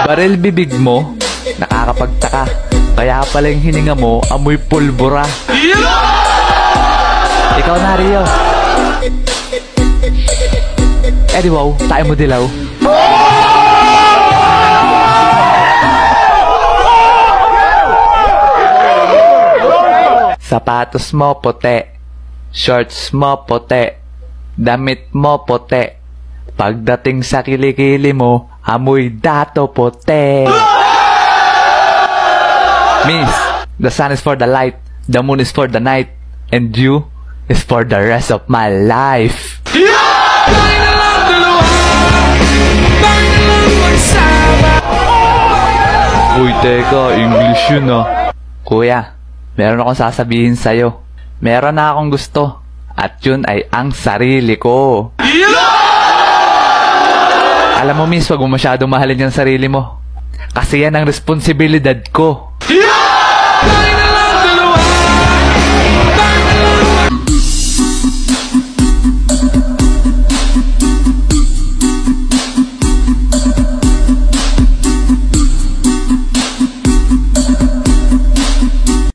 Baril bibig mo, nakakapagtaka. Kaya pala yung hininga mo, amoy pulbura. Ikaw na, Rio. Eh di wow, tayo mo dilaw. Sapatos mo puti, shorts mo puti, damit mo puti. Pagdating sa kilikili mo, amoy dato puti. Miss, the sun is for the light, the moon is for the night, and you is for the rest of my life. Uy, teka, English yun ah. Kuya, meron akong sasabihin sa'yo. Meron na akong gusto, at yun ay ang sarili ko. Alam mo, miss, wag mo masyadong mahalin yung sarili mo. Kasi yan ang responsibilidad ko.